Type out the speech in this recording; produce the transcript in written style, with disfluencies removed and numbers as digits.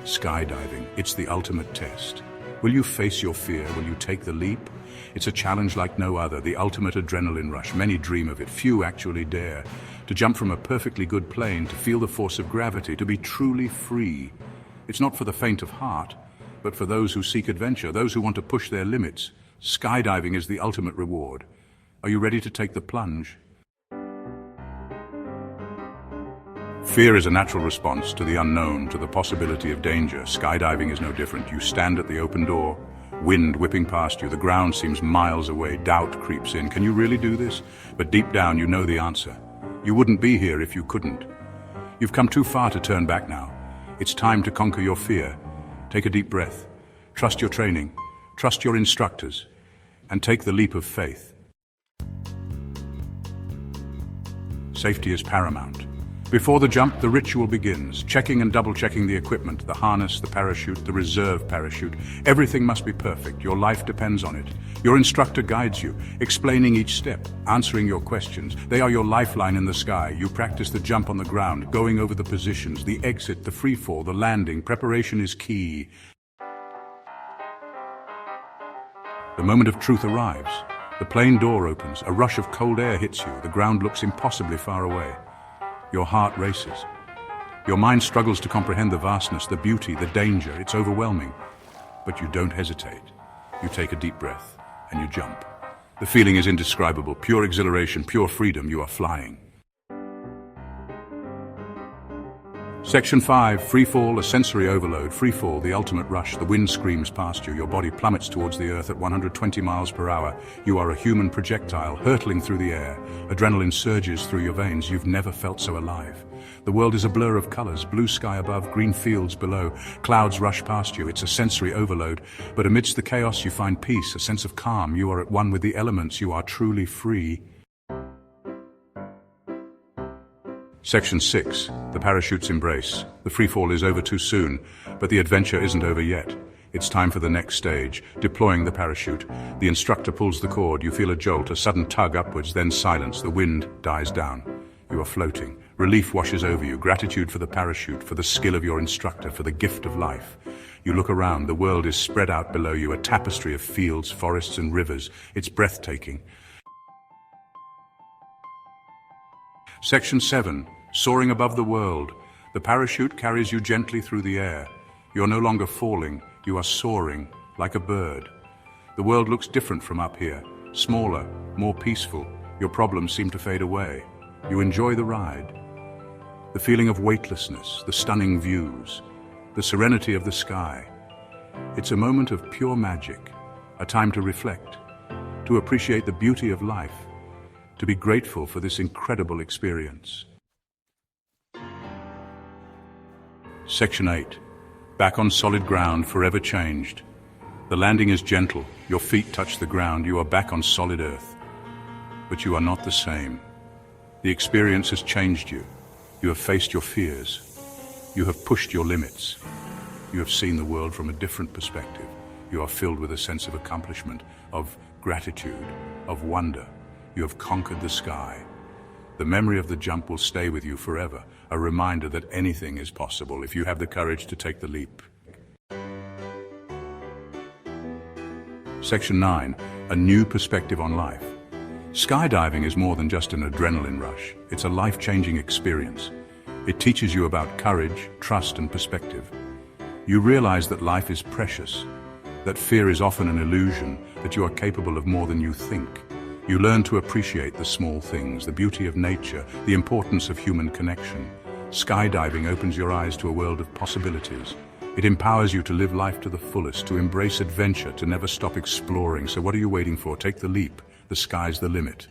Skydiving, it's the ultimate test. Will you face your fear? Will you take the leap? It's a challenge like no other, the ultimate adrenaline rush. Many dream of it, few actually dare. To jump from a perfectly good plane, to feel the force of gravity, to be truly free. It's not for the faint of heart, but for those who seek adventure, those who want to push their limits. Skydiving is the ultimate reward. Are you ready to take the plunge? Fear is a natural response to the unknown, to the possibility of danger. Skydiving is no different. You stand at the open door, wind whipping past you, the ground seems miles away, doubt creeps in. Can you really do this? But deep down you know the answer. You wouldn't be here if you couldn't. You've come too far to turn back now. It's time to conquer your fear. Take a deep breath. Trust your training. Trust your instructors. And take the leap of faith. Safety is paramount. Before the jump, the ritual begins. Checking and double-checking the equipment, the harness, the parachute, the reserve parachute. Everything must be perfect. Your life depends on it. Your instructor guides you, explaining each step, answering your questions. They are your lifeline in the sky. You practice the jump on the ground, going over the positions, the exit, the free fall, the landing. Preparation is key. The moment of truth arrives. The plane door opens. A rush of cold air hits you. The ground looks impossibly far away. Your heart races. Your mind struggles to comprehend the vastness, the beauty, the danger. It's overwhelming. But you don't hesitate. You take a deep breath and you jump. The feeling is indescribable. Pure exhilaration, pure freedom. You are flying. Section 5, free fall, a sensory overload. Free fall, the ultimate rush. The wind screams past you. Your body plummets towards the earth at 120 miles per hour. You are a human projectile, hurtling through the air. Adrenaline surges through your veins. You've never felt so alive. The world is a blur of colors. Blue sky above, green fields below. Clouds rush past you. It's a sensory overload. But amidst the chaos, you find peace, a sense of calm. You are at one with the elements. You are truly free. Section 6, the parachute's embrace. The freefall is over too soon, but the adventure isn't over yet. It's time for the next stage, deploying the parachute. The instructor pulls the cord. You feel a jolt, a sudden tug upwards, then silence. The wind dies down. You are floating. Relief washes over you. Gratitude for the parachute, for the skill of your instructor, for the gift of life. You look around. The world is spread out below you, a tapestry of fields, forests, and rivers. It's breathtaking. Section 7, soaring above the world. The parachute carries you gently through the air. You're no longer falling, you are soaring, like a bird. The world looks different from up here, smaller, more peaceful. Your problems seem to fade away. You enjoy the ride. The feeling of weightlessness, the stunning views, the serenity of the sky. It's a moment of pure magic, a time to reflect, to appreciate the beauty of life, to be grateful for this incredible experience. Section 8. Back on solid ground, forever changed. The landing is gentle. Your feet touch the ground. You are back on solid earth. But you are not the same. The experience has changed you. You have faced your fears. You have pushed your limits. You have seen the world from a different perspective. You are filled with a sense of accomplishment, of gratitude, of wonder. You have conquered the sky. The memory of the jump will stay with you forever, a reminder that anything is possible if you have the courage to take the leap. Section 9, a new perspective on life. Skydiving is more than just an adrenaline rush. It's a life-changing experience. It teaches you about courage, trust, and perspective. You realize that life is precious, that fear is often an illusion, that you are capable of more than you think. You learn to appreciate the small things, the beauty of nature, the importance of human connection. Skydiving opens your eyes to a world of possibilities. It empowers you to live life to the fullest, to embrace adventure, to never stop exploring. So what are you waiting for? Take the leap. The sky's the limit.